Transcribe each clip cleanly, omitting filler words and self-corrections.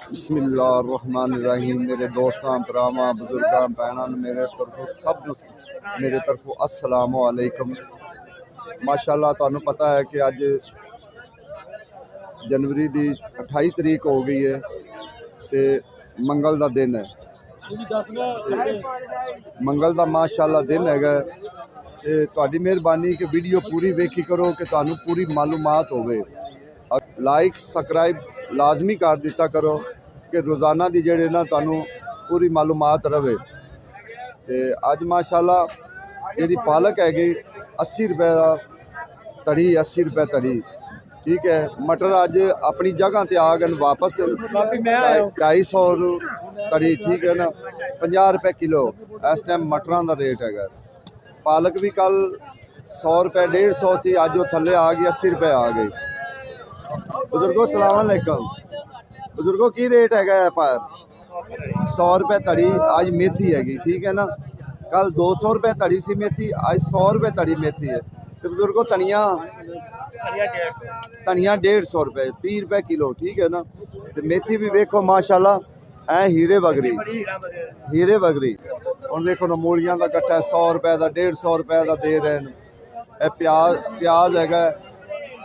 बिस्मिल्लाहिर्रहमानिर्रहीम। मेरे दोस्तों भरावां बजुर्गों भैनों मेरे तरफों सब मेरे तरफों अस्सलाम वालेकुम। माशाअल्लाह तुहानू पता है कि अज जनवरी की 28 तरीक हो गई है तो मंगल का दिन है। मंगल का माशाअल्लाह दिन है तो मेहरबानी कि वीडियो पूरी वेखी करो कि तुहानू पूरी मालूमात होवे। लाइक सबसक्राइब लाजमी कर दिता करो कि रोज़ाना की जेड़े ना तुहानू पूरी मालूमात रहे। तो अज माशाअल्लाह जी पालक हैगी 80 रुपए का तड़ी, 80 रुपए तड़ी। ठीक है, मटर अज अपनी जगह ते आ गए वापस 250 तड़ी। ठीक है ना, 50 रुपए किलो इस टाइम मटरों का रेट है। पालक भी कल 100 रुपए 150 सी, अज वो थले आ गई 80 रुपए आ गई। बुजुर्गो सलाम अलैकुम। बुजुर्गो की रेट है पर 100 रुपए तड़ी अज मेथी हैगी। ठीक है ना, कल 200 रुपए तड़ी सी मेथी, अज 100 रुपए तड़ी मेथी है। तो बुजुर्गो धनिया 150 रुपए 30 रुपए किलो। ठीक है ना, तो मेथी भी वेखो माशाल्लाह ऐ हीरे वगरी, हीरे वगरी। हम देखो ना मूलियां का कट्टा 100 रुपए का 150 रुपए का दे रहे हैं। प्याज है,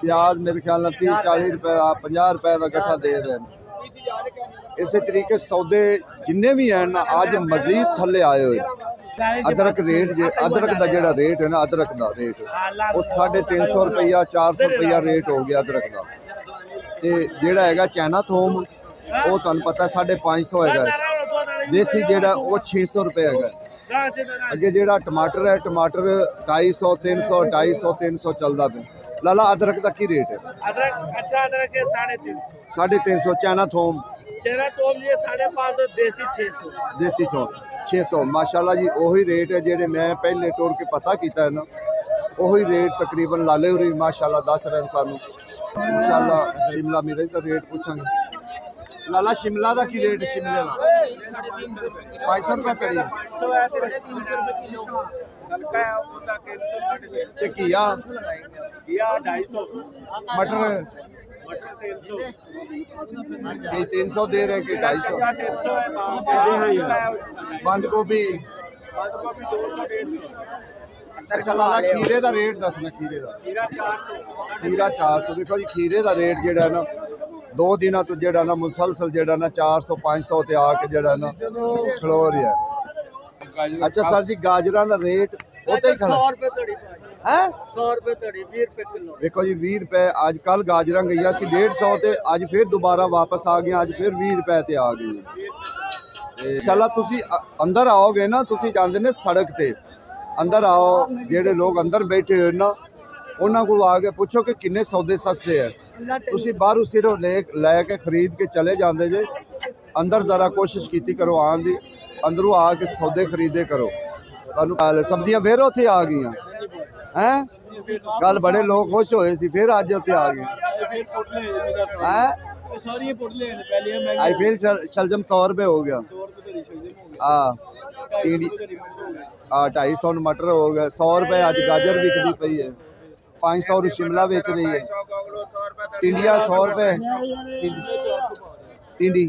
प्याज मेरे ख्याल 30-40 रुपए का 50 रुपए का गट्ठा दे रहे हैं। इस तरीके सौदे जिन्ने भी हैं ना अज मजीद थले आए हुए। अदरक रेट अदरक का जो रेट है ना, अदरक का रेट वो 350 रुपया 400 रुपया रेट हो गया अदरक का। तो जोड़ा है चाइना थोम वो तुहानू पता 550 है। देसी जोड़ा वो 600 रुपये है। अगे जो टमाटर है, टमाटर 250 300 250 300 चलता पे। लाला अदरक का की रेट है? अदरक अच्छा अदरक है 350। 350। चाइना थोम? चाइना थोम ये 550। देसी 600। देसी थोम 600। माशाल्लाह जी वही रेट है जेडे मैं पहले टोर के पता किया है ना, वही रेट तकरीबन लाले हुई माशाल्लाह दस रहे सानू। इंशाल्लाह शिमला मिर्च का रेट पूछांगे। लाला शिमला का की रेट? शिमले का 500 रुपये तड़ी। घिया 250। मटर 300 दे रहे कि 250? बंद गोभी अच्छा। लाला खीरे का रेट दसना। खीरे का खीरा 400। देखो जी खीरे का रेट जोड़ा ना 2 दिनों तो जोड़ा ना मुसलसल जोड़ा ना 400-500 ते आके जोड़ा ना खलो रहा है। अच्छा सर जी गाजर का रेट उते ही खड़ा 100 रुपए तड़ी है? 100 रुपए तड़ी 20 रुपए किलो। देखो जी 20 रुपए। अज कल गाजर गई सी 150 ते अज फिर दोबारा वापस आ गई, अज फिर 20 रुपए ते आ गई। इंशाल्लाह तुसी अंदर आओगे ना, तुसी जांदे ने सड़क ते अंदर आओ, जेडे लोग अंदर बैठे हुए ना उन्होंने को आके पूछो कि किन्ने सौदे सस्ते है। तुसी बाहरों सिर्फ लैके खरीद के चले जाते जे। अंदर जरा कोशिश की करो आने की, अंदरों आके सौदे खरीदे करो। सब्जियां फिर उत्थे आ गई हैं। कल बड़े लोग खुश होए सी, फिर अज उत्थे आ गए हैं। आई फील शलजम 100 रुपये हो गया। हाँ 250 मटर हो गया। 100 रुपये अज गाजर बिकती पई है। 500 शिमला बेच रही है। टिंडिया 100 रुपये टिंडी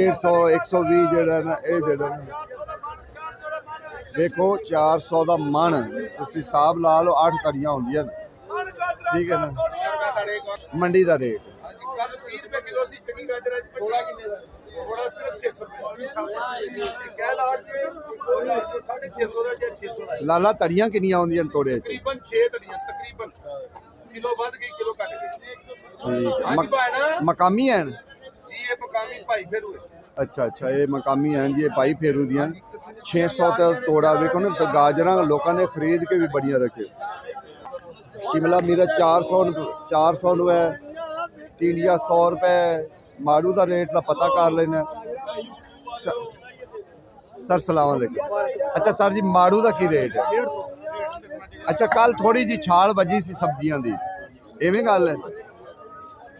150 120 जड़ा ना ये जड़ा देखो 400 का मन तुसी हिसाब ला लो। 8 तड़ियां होंदियां। ठीक है ना, मंडी का रेट लाला तड़ियां किनियां होंदियां तोड़े? तकरीबन 6 तड़ियां तकरीबन किलो वध गई किलो घट गई। ठीक मकामी हैं जी, ये मकामी भाई फेरू है। अच्छा अच्छा, ये मकामी हैं जी, भाई फेरू दियां 600 ते तोड़ा। देखो ना तो गाजर लोगों ने खरीद के भी बढ़िया रखे। शिमला मिर्च 400 है। टिंडिया 100 रुपये। माड़ू का रेट का पता कर लेना सर। सलाम अलैकुम। अच्छा सर जी माड़ू का की रेट है? अच्छा कल थोड़ी जी छाल बजी सी सब्जियां दी, इवें गल है?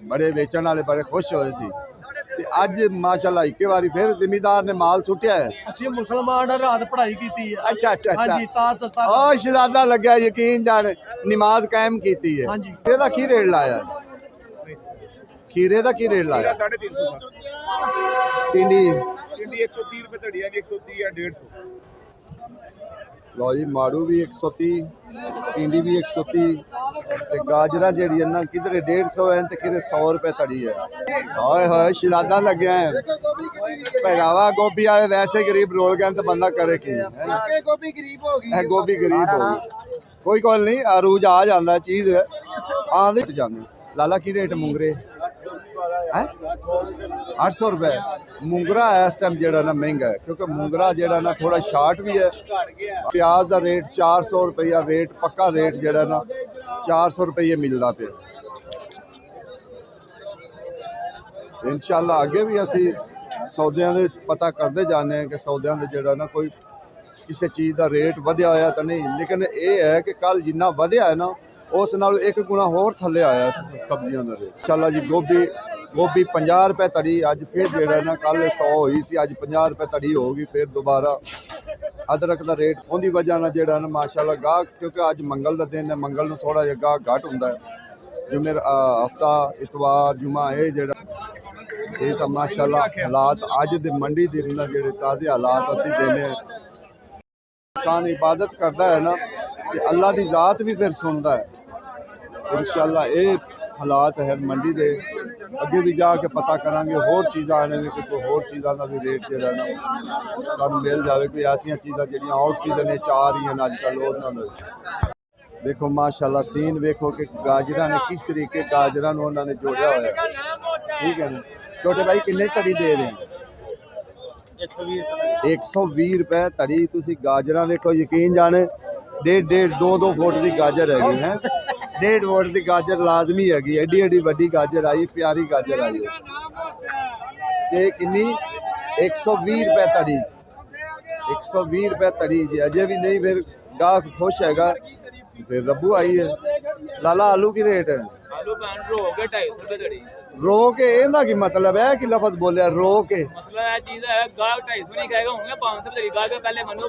बड़े बेचण वाले बड़े खुश होए सी। अज माशाल्लाह एक बारी फिर जिमीदार ने माल सुटिया है। ਅਸੀਂ ਮੁਸਲਮਾਨ ਰਾਤ ਪੜ੍ਹਾਈ ਕੀਤੀ ਹੈ। अच्छा अच्छा अच्छा। ਹਾਂਜੀ ਤਾਂ ਸਸਤਾ। शहजादा लग्या यकीन जाने नमाज कायम की है। ਹਾਂਜੀ ਇਹਦਾ की रेट लाया? खीरे का की रेट लाया? 350 सर। टिंडी टिंडी 130 रुपए धड़िया भी 130 या 150। लो जी माड़ू भी 130, टिंडी भी 130 ते गाजरा जेड़ी है ना किधरे 150 है ते किधरे 100 रुपए तड़ी है। हाय हाय शलादा लगे हैं पहरावा गोभी वाले वैसे गरीब रोल गए तो बंदा करे की गोभी गरीब हो गई गोभी गरीब हो गई कोई गल नहीं अरूज आ जाता चीज आंदे जाने लाला की रेट मुंगरे है 800 रुपए मुंगरा इस टाइम जेड़ा ना महंगा है क्योंकि मुंगरा जेड़ा ना थोड़ा शार्ट भी है प्याज का रेट 400 रुपया रेट पक्का रेट जेड़ा ना 400 रुपये मिलता पे इंशाल्लाह आगे भी असी सौदियां दे पता करते जाने हैं कि सौदियां दे जेड़ा ना कोई किसी चीज़ का रेट वधिया होया तो नहीं लेकिन ये है कि कल जिन्ना वधिया है ना उस नालों एक गुणा होर थल्ले आया सब्जियों का रेट। इंशाल्लाह जी गोभी 50 रुपए तड़ी अज फिर जेड़ा ना कल 100 हुई सी अज 50 रुपए तड़ी होगी फिर दोबारा। अदरक का रेट उनकी वजह ना जेड़ा ना माशाल्लाह गाहक क्योंकि अज मंगल का दिन है मंगल में थोड़ा जिहा गाहक घट हुंदा है जुमे हफ्ता इतवार जुमा ये जेड़ा ये तो माशाल्लाह हालात अज दे मंडी दे जेड़े ताज़े हालात असीं देने इंसान इबादत करता है ना कि अल्लाह की ज़ात भी फिर सुनता है। इंशाल्लाह ये हालात है मंडी दे अगे भी जाके पता करांगे होर चीज़ां आने में कोई होर चीज़ां का भी रेट जो ना सानूं मिल जाए कोई ऐसियां चीज़ां जिहड़ियां आउट सीजन में आ रही हैं अजकल उन्होंने देखो माशाल्लाह सीन वेखो कि गाजरा ने किस तरीके गाजरा उन्होंने जोड़िया होया ठीक है ना। छोटे भाई किन्ने तड़ी दे रहे हैं? 120 रुपए तड़ी। तुसी गाजरा वेखो यकीन जाने 1.5-2 फुट की गाजर हैगी है 1.5 फुट की गाजर लाजमी हैगी एडी एडी वड्डी गाजर आई प्यारी गाजर आई है ते किन्नी 120 रुपए तड़ी 120 रुपए तड़ी जी अजे भी नहीं फिर गाहक खुश हैगा फिर रब्बू आई है। लाला आलू की रेट है? आलू पैन रो के 250 रुपए धड़ी रो के ਇਹਦਾ ਕੀ मतलब है कि लफ्ज बोलिया रो के मतलब ये चीज है गाहक 250 नहीं कहेगा होंगे 500 रुपए गाहक पहले मन्नू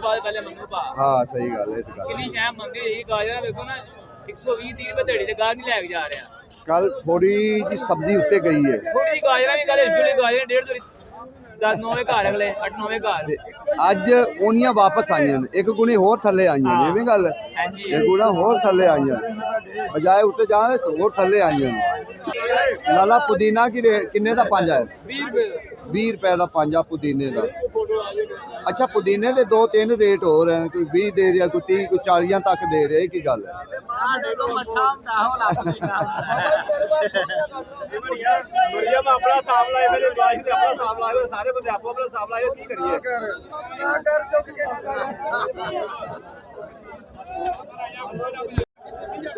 पा हाँ सही गल है कितनी शैम मंदी है गाजरा देखो ना 120-30 रुपए धड़ी ते गाहक नहीं लेके जा रहे हैं। कल थोड़ी जी सब्जी उत्ते गई है थोड़ी गाजरा भी गल जुड़ी गाजरा 150 10-9 घर अगले 8-9 घर ਅੱਜ ਉਹਨੀਆਂ ਵਾਪਸ ਆਈਆਂ ਨੇ ਇੱਕ ਗੁਣੀ ਹੋਰ ਥੱਲੇ ਆਈਆਂ ਨੇ ਐਵੇਂ ਗੱਲ ਇੱਕ ਗੁਣਾ ਹੋਰ ਥੱਲੇ ਆਈਆਂ ਨੇ ਬਜਾਏ ਉੱਤੇ ਜਾਵੇ ਤਾਂ ਹੋਰ ਥੱਲੇ ਆਈਆਂ ਨੇ। ਲਾਲਾ ਪੁਦੀਨਾ ਕੀ ਕਿੰਨੇ ਦਾ ਪੰਜਾ ਹੈ? 20 ਰੁਪਏ ਦਾ ਪੰਜਾ ਪੁਦੀਨੇ ਦਾ। अच्छा पुदीने के 2-3 रेट हो रहे हैं कोई 20 दे रहा कोई 30 कोई 40 तक दे रहा है की गल है। अपना साफ लाए मेरे अपना साफ लाए सारे बंदे आपको अपना साफ लाए की करिए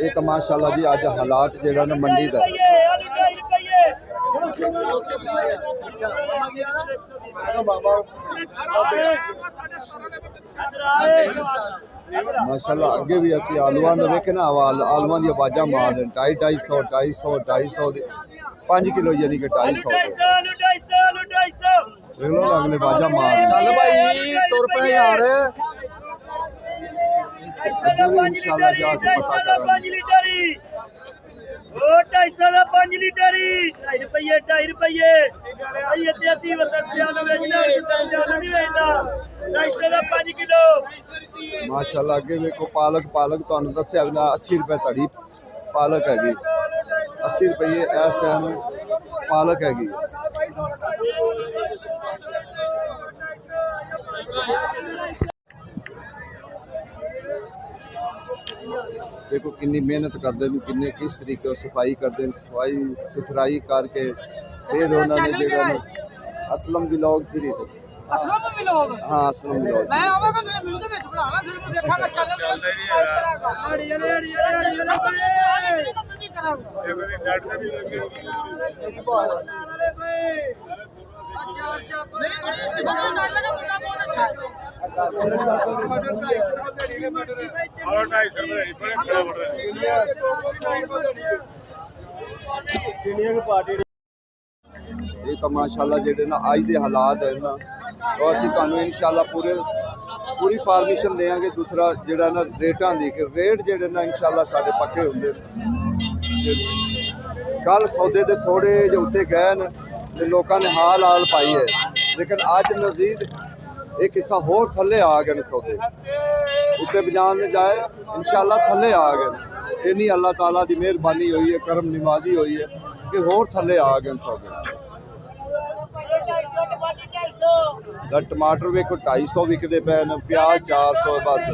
ये तो माशाल्लाह जी आज हालात जेड़ा ना मंडी दा माशाल्लाह अगे भी असी आलूआं दा वेखे ना आलूआं दी आवाज़ां मार रहे 250 दे 5 किलो यानी कि 250 देख लो अगले आवाज़ां मार रहे चल भाई तुर पे यार अगे भी इंशाल्लाह जाके पता करांगे। 250 5 लीटर 2.5 रुपये ये देसी वसतियां में बेचना किसान नहीं वेचदा 250 5 किलो माशाल्लाह अगे देखो पालक तुहानू दस्सिया भी ना 80 रुपए तड़ी पालक हैगी 80 रुपये इस टाइम पालक हैगी। देखो कितनी मेहनत करते हैं किन्ने किस तरीके सफाई करते हैं सफाई सुथराई करके फिर उन्होंने जेड़ा असलम व्लॉग फिरी थे असलम व्लॉग हाँ असलम व्लॉग मैं आवागा मेरे मिल के विच बनाना फिर मैं देखा मैं चैनल नहीं करांगा अच्छा मेरी सुबह डाल लगा मुद्दा बहुत अच्छा है और 250 रुपए बड़े ये तो माशाल्लाह जेडे ना आज के हालात है ना तो असी तुहानू इंशाल्लाह पूरी फार्मेशन देंगे। दूसरा जेड़ा ना रेटां दी कि रेट जेडे ना इंशाल्लाह साडे पक्के हुंदे ਕੱਲ ਸੌਦੇ ਦੇ ਥੋੜੇ ਜਿਹੇ ਉੱਤੇ ਗਏ ਨੇ ਤੇ ਲੋਕਾਂ ਨੇ ਹਾਲ ਪਾਈ ਹੈ, ਲੇਕਿਨ ਅੱਜ ਮਜ਼ੀਦ ਇੱਕ ਹਿੱਸਾ ਹੋਰ ਥੱਲੇ ਆ ਗਏ ਨੇ ਸੌਦੇ ਉੱਤੇ ਬਜਾਨ ਦੇ ਜਾਏ ਇਨਸ਼ਾਅੱਲਾ ਥੱਲੇ ਆ ਗਏ ਨੇ। ਇੰਨੀ ਅੱਲਾਹ ਤਾਲਾ ਦੀ ਮਿਹਰਬਾਨੀ ਹੋਈ ਹੈ, ਕਰਮ ਨਿਵਾਜ਼ੀ ਹੋਈ ਹੈ ਕਿ ਹੋਰ ਥੱਲੇ ਆ ਗਏ ਨੇ ਸੌਦੇ। ਦਾ ਟਮਾਟਰ ਵੇਖੋ 250 ਵਿਕਦੇ ਪਏ ਨੇ, ਪਿਆਜ਼ 400 ਬਸ।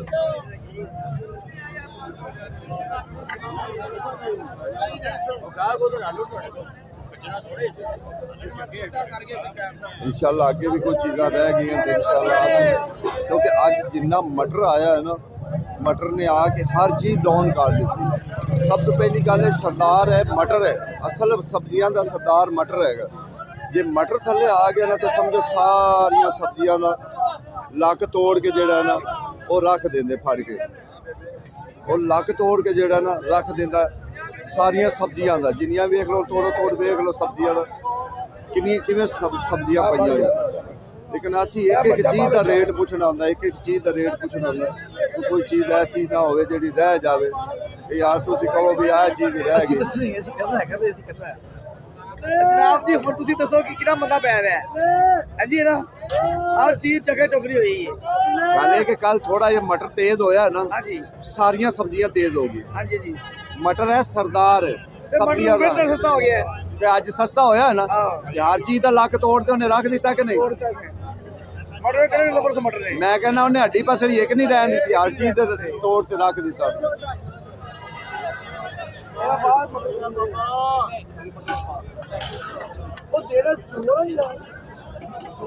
इंशाल्लाह आगे भी कुछ चीज़ां रह गई हैं तो इंशाल्लाह क्योंकि अज जिन्ना मटर आया है ना, मटर ने आके हर चीज़ डाउन कर दी। सब तो पहली गल है सरदार है मटर है, असल सब्जियां का सरदार मटर है। जे मटर थले आ गया ना तो समझो सारिया सब्जियां का लक तोड़ के जोड़ा ना वो रख देंगे फड़ के, और लक तोड़ के जोड़ा ना रख देंदा सारिया सब्जियां का, जिन्नियां वेख लो तोड़ वेख लो सब्जियां का किवें सब्जियां पईयां होईयां। लेकिन असी एक एक चीज़ का रेट पुछना होंदा, एक एक चीज़ का रेट पुछना होंदा, कोई चीज़ ऐसी ना होवे जिहड़ी रह जावे कि यार तुसीं कहो भी आ चीज़ रह गई। जनाब जी हुण तुसीं दसो कि किहड़ा मंदा पै रहा है? हां जी ना हर चीज चके टोकरी हुई है। गल है कि कल थोड़ा जिहा मटर तेज होया ना, हां जी सारियां सब्जियां तेज हो गई। हां जी जी मटर है सरदार सब्जियां मटर दा सस्ता हो गया है। ते अज सस्ता होया ना, ते हर चीज़ का लक तोड़ के उन्हें रख दिता कि नहीं। तोड़ता है मटर करे लबर से मटर है। मैं कहना उन्हें हड्डी पसली एक नहीं रहने दी, हर चीज़ दे तोड़ के रख दिता।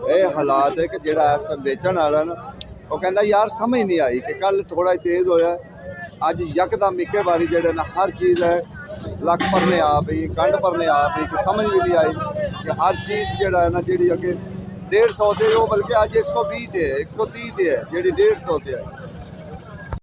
ਇਹ ਹਾਲਾਤ ਹੈ ਕਿ ਜਿਹੜਾ ਇਸ ਟਾਈਮ ਵੇਚਣ ਵਾਲਾ ਨਾ ਉਹ ਕਹਿੰਦਾ ਯਾਰ ਸਮਝ ਨਹੀਂ ਆਈ ਕਿ ਕੱਲ ਥੋੜਾ ਤੇਜ਼ ਹੋਇਆ, ਅੱਜ ਯਕਦਮ ਇੱਕੇ ਵਾਰੀ ਜਿਹੜੇ ਨਾ ਹਰ ਚੀਜ਼ ਹੈ ਲੱਖ ਪਰਨੇ ਆ ਪਈ, ਕੰਡ ਪਰਨੇ ਆ ਪਈ, ਕਿ ਸਮਝ ਵੀ ਨਹੀਂ ਆਈ ਕਿ ਹਰ ਚੀਜ਼ ਜਿਹੜਾ ਹੈ ਨਾ ਜਿਹੜੀ ਅੱਗੇ 150 ਤੇ ਉਹ ਬਲਕਿ ਅੱਜ 120 ਤੇ ਹੈ, 130 ਤੇ ਹੈ ਜਿਹੜੀ 150 ਤੇ ਹੈ।